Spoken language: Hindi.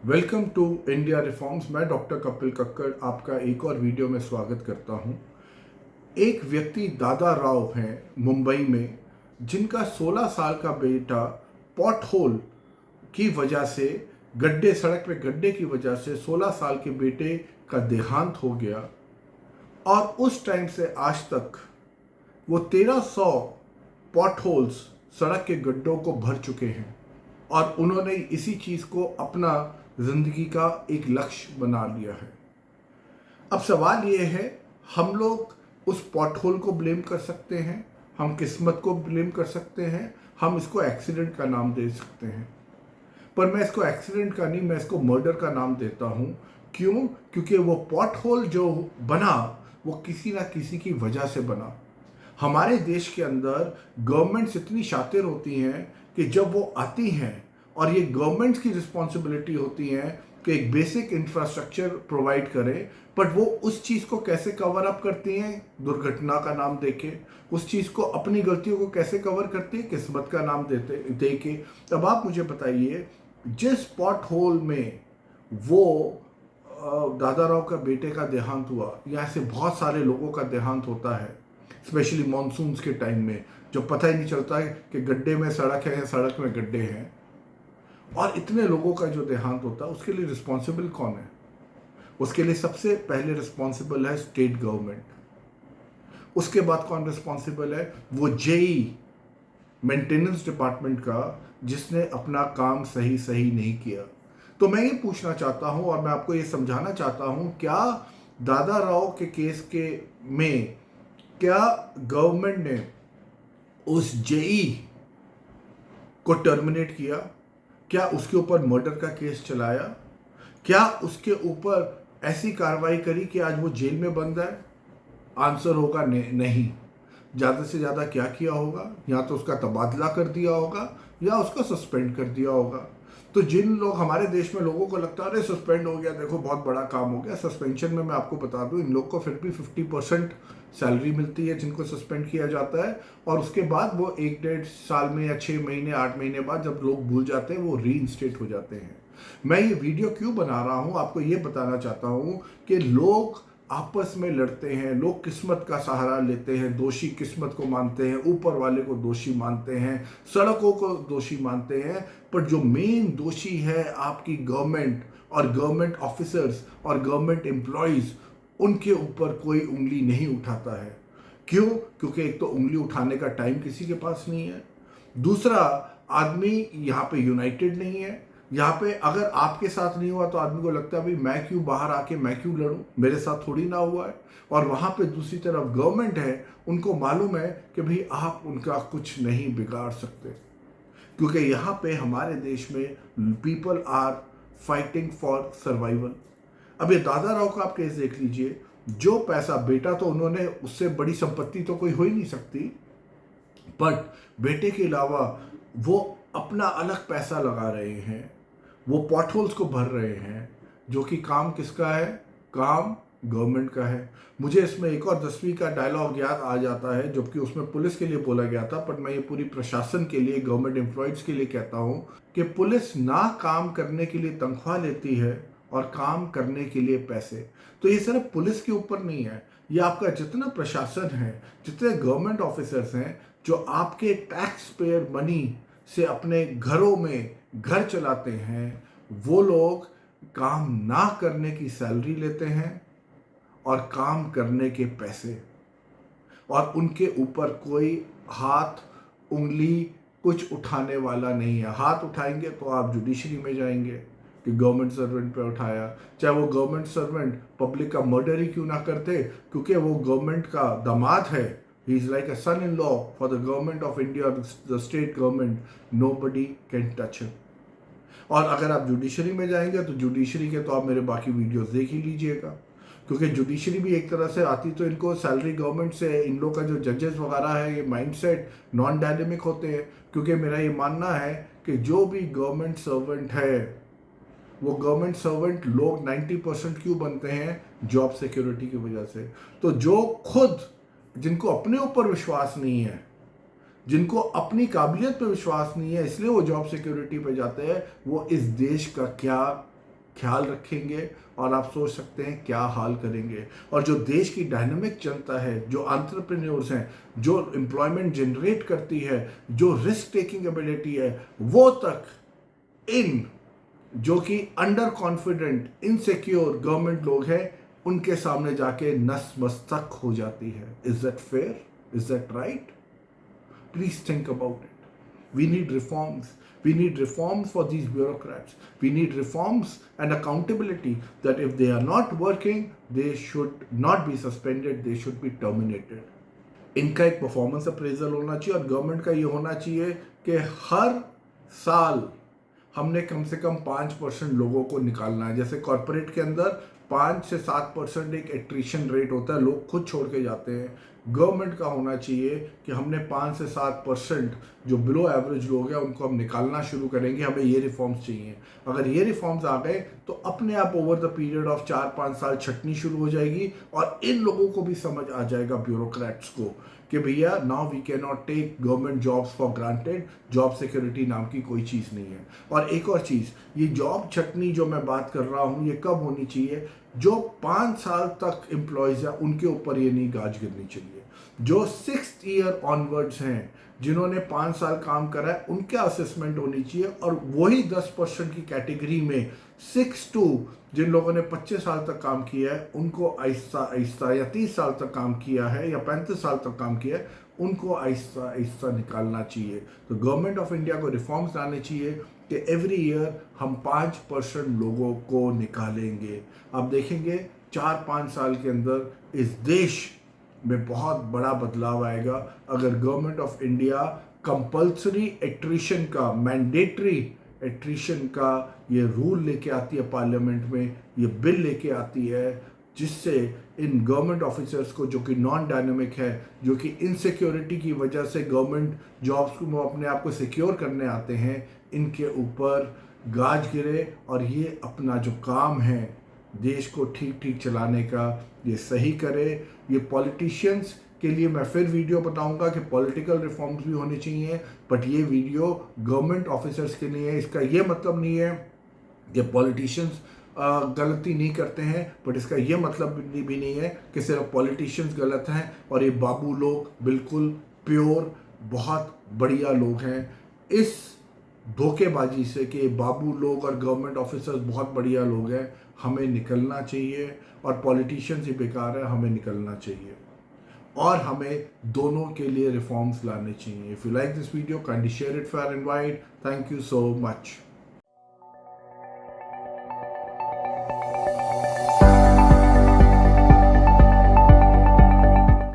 Welcome to India reforms. मैं डॉक्टर कपिल कक्कड़ आपका एक और वीडियो में स्वागत करता हूं। एक व्यक्ति दादा राव हैं मुंबई में, जिनका 16 साल का बेटा पॉट होल की वजह से सड़क पे गड्ढे की वजह से 16 साल के बेटे का देहांत हो गया। और उस टाइम से आज तक वो 1300 पॉट होल्स सड़क के गड्ढों को भर चुके हैं और उन्होंने इसी चीज़ को अपना जिंदगी का एक लक्ष्य बना लिया है। अब सवाल ये है, हम लोग उस पॉटहोल को ब्लेम कर सकते हैं, हम किस्मत को ब्लेम कर सकते हैं, हम इसको एक्सीडेंट का नाम दे सकते हैं, पर मैं इसको एक्सीडेंट का नहीं, मैं इसको मर्डर का नाम देता हूँ। क्यों? क्योंकि वो पॉटहोल जो बना वो किसी ना किसी की वजह से बना। हमारे देश के अंदर गवर्नमेंट्स इतनी शातिर होती हैं कि जब वो आती हैं, और ये गवर्नमेंट्स की रिस्पॉन्सिबिलिटी होती है कि एक बेसिक इंफ्रास्ट्रक्चर प्रोवाइड करें, बट वो उस चीज़ को कैसे कवर अप करती हैं? दुर्घटना का नाम देके। उस चीज़ को, अपनी गलतियों को कैसे कवर करती है? किस्मत का नाम दे के। तब आप मुझे बताइए, जिस पॉट होल में वो दादा राव का बेटे का देहांत हुआ, या ऐसे बहुत सारे लोगों का देहांत होता है, स्पेशली मानसून्स के टाइम में, जब पता ही नहीं चलता है कि गड्ढे में सड़क है या सड़क में गड्ढे हैं, और इतने लोगों का जो देहांत होता है, उसके लिए रिस्पॉन्सिबल कौन है? उसके लिए सबसे पहले रिस्पॉन्सिबल है स्टेट गवर्नमेंट। उसके बाद कौन रिस्पॉन्सिबल है? वो जेई मेंटेनेंस डिपार्टमेंट का, जिसने अपना काम सही नहीं किया। तो मैं ये पूछना चाहता हूं और मैं आपको ये समझाना चाहता हूं, क्या दादा राव के केस के में क्या गवर्नमेंट ने उस जेई को टर्मिनेट किया? क्या उसके ऊपर मर्डर का केस चलाया? क्या उसके ऊपर ऐसी कार्रवाई करी कि आज वो जेल में बंद है? आंसर होगा नहीं। ज़्यादा से ज़्यादा क्या किया होगा? या तो उसका तबादला कर दिया होगा या उसका सस्पेंड कर दिया होगा। तो जिन लोग, हमारे देश में लोगों को लगता है अरे सस्पेंड हो गया, देखो बहुत बड़ा काम हो गया। सस्पेंशन में मैं आपको बता दूं, इन लोग को फिर भी 50% सैलरी मिलती है जिनको सस्पेंड किया जाता है, और उसके बाद वो 1-1.5 साल में या 6 महीने 8 महीने बाद जब लोग भूल जाते हैं, वो रीइंस्टेट हो जाते हैं। मैं ये वीडियो क्यों बना रहा हूँ, आपको ये बताना चाहता हूँ कि लोग आपस में लड़ते हैं, लोग किस्मत का सहारा लेते हैं, दोषी किस्मत को मानते हैं, ऊपर वाले को दोषी मानते हैं, सड़कों को दोषी मानते हैं, पर जो मेन दोषी है आपकी गवर्नमेंट और गवर्नमेंट ऑफिसर्स और गवर्नमेंट एम्प्लॉयज, उनके ऊपर कोई उंगली नहीं उठाता है। क्यों? क्योंकि एक तो उंगली उठाने का टाइम किसी के पास नहीं है, दूसरा आदमी यहाँ पे यूनाइटेड नहीं है। यहाँ पे अगर आपके साथ नहीं हुआ तो आदमी को लगता है भाई मैं क्यों बाहर आके मैं क्यों लड़ूं, मेरे साथ थोड़ी ना हुआ है। और वहाँ पे दूसरी तरफ गवर्नमेंट है, उनको मालूम है कि भाई आप उनका कुछ नहीं बिगाड़ सकते, क्योंकि यहाँ पे हमारे देश में people are fighting for survival. अब ये दादा राव का आप केस देख लीजिए, जो पैसा, बेटा तो उन्होंने, उससे बड़ी संपत्ति तो कोई हो ही नहीं सकती, बट बेटे के अलावा वो अपना अलग पैसा लगा रहे हैं, वो पॉटहोल्स को भर रहे हैं, जो कि काम किसका है? काम गवर्नमेंट का है। मुझे इसमें एक और 10वीं का डायलॉग याद आ जाता है, जबकि उसमें पुलिस के लिए बोला गया था, पर मैं ये पूरी प्रशासन के लिए, गवर्नमेंट एम्प्लॉयज के लिए कहता हूँ कि पुलिस ना काम करने के लिए तनख्वाह लेती है और काम करने के लिए पैसे। तो ये सिर्फ पुलिस के ऊपर नहीं है, ये आपका जितना प्रशासन है, जितने गवर्नमेंट ऑफिसर्स हैं, जो आपके टैक्स पेयर मनी से अपने घरों में घर चलाते हैं, वो लोग काम ना करने की सैलरी लेते हैं और काम करने के पैसे, और उनके ऊपर कोई हाथ उंगली कुछ उठाने वाला नहीं है। हाथ उठाएंगे तो आप जुडिशरी में जाएंगे कि गवर्नमेंट सर्वेंट पे उठाया, चाहे वो गवर्नमेंट सर्वेंट पब्लिक का मर्डर ही क्यों ना करते, क्योंकि वो गवर्नमेंट का दामाद है। He is like a son-in-law for the government of India, the state government. Nobody can touch him. और अगर आप जुडिशरी में जाएंगे तो जुडिशरी के तो आप मेरे बाकी वीडियोस देख ही लीजिएगा, क्योंकि जुडिशरी भी एक तरह से आती तो इनको सैलरी गवर्नमेंट से। इन लोग का जो जजेस वगैरह है, ये माइंडसेट नॉन डायनेमिक होते हैं, क्योंकि मेरा ये मानना है कि जो भी गवर्नमेंट सर्वेंट है, वो गवर्नमेंट सर्वेंट लोग 90% क्यों बनते हैं? जॉब सिक्योरिटी की वजह से। तो जो खुद, जिनको अपने ऊपर विश्वास नहीं है, जिनको अपनी काबिलियत पे विश्वास नहीं है, इसलिए वो जॉब सिक्योरिटी पे जाते हैं, वो इस देश का क्या ख्याल रखेंगे और आप सोच सकते हैं क्या हाल करेंगे। और जो देश की डायनामिक जनता है, जो एंटरप्रेन्योर्स हैं, जो एम्प्लॉयमेंट जनरेट करती है, जो रिस्क टेकिंग एबिलिटी है, वो तक इन जो कि अंडर कॉन्फिडेंट इनसिक्योर गवर्नमेंट लोग हैं उनके सामने जाके नस मस्तक हो जाती है। Is that fair? Is that right? Please think about it. We need reforms. We need reforms for these bureaucrats. We need reforms and accountability that if they are not working, they should not be suspended, they should be terminated. इनका एक परफॉर्मेंस अप्रेजल होना चाहिए और गवर्नमेंट का ये होना चाहिए कि हर साल हमने कम से कम 5% लोगों को निकालना है। जैसे कॉर्पोरेट के अंदर 5 से 7% एक एट्रिशन रेट होता है, लोग खुद छोड़ के जाते हैं। गवर्नमेंट का होना चाहिए कि हमने 5 से 7% जो बिलो एवरेज लोग हैं उनको हम निकालना शुरू करेंगे। हमें ये रिफॉर्म्स चाहिए। अगर ये रिफॉर्म्स आ गए तो अपने आप ओवर द पीरियड ऑफ 4-5 साल छटनी शुरू हो जाएगी और इन लोगों को भी समझ आ जाएगा, ब्यूरोक्रेट्स को, कि भैया now we can not take government jobs for granted. Job security नाम की कोई चीज़ नहीं है। और एक और चीज़, ये जॉब छटनी जो मैं बात कर रहा हूँ ये कब होनी चाहिए? जो 5 साल तक एम्प्लॉयज़ हैं उनके ऊपर ये नहीं गाज गिरनी चाहिए। जो 6th ईयर ऑनवर्ड्स हैं, जिन्होंने 5 साल काम करा है, उनके असेसमेंट होनी चाहिए। और वही 10% की कैटेगरी में 6 to जिन लोगों ने 25 साल तक काम किया है उनको आहिस्ता आहिस्ता, या 30 साल तक काम किया है या 35 साल तक काम किया है, उनको आहिस्ता आहिस्ता निकालना चाहिए। तो गवर्नमेंट ऑफ इंडिया को रिफॉर्म्स लाने चाहिए कि एवरी ईयर हम 5% लोगों को निकालेंगे। आप देखेंगे 4-5 साल के अंदर इस देश में बहुत बड़ा बदलाव आएगा अगर government of India compulsory attrition का, मैंडेटरी एट्रिशन का ये रूल लेके आती है पार्लियामेंट में, ये बिल लेके आती है, जिससे इन गवर्नमेंट ऑफिसर्स को, जो कि नॉन डायनेमिक है, जो कि इनसिक्योरिटी की वजह से गवर्नमेंट जॉब्स को अपने आप को सिक्योर करने आते हैं, इनके ऊपर गाज गिरे और ये अपना जो काम है देश को ठीक ठीक चलाने का ये सही करे। ये पॉलिटिशियंस के लिए मैं फिर वीडियो बताऊंगा कि पॉलिटिकल रिफॉर्म्स भी होने चाहिए, बट ये वीडियो गवर्नमेंट ऑफिसर्स के लिए है। इसका ये मतलब नहीं है कि पॉलिटिशियंस गलती नहीं करते हैं, बट इसका ये मतलब भी नहीं है कि सिर्फ पॉलिटिशियंस गलत हैं और ये बाबू लोग बिल्कुल प्योर बहुत बढ़िया लोग हैं। इस धोखेबाजी से कि बाबू लोग और गवर्नमेंट ऑफिसर्स बहुत बढ़िया लोग हैं, हमें निकलना चाहिए। और पॉलिटिशियंस ही बेकार है, हमें निकलना चाहिए और हमें दोनों के लिए रिफॉर्म्स लाने चाहिए। If you like this video, kindly share it far and wide. Thank you so much.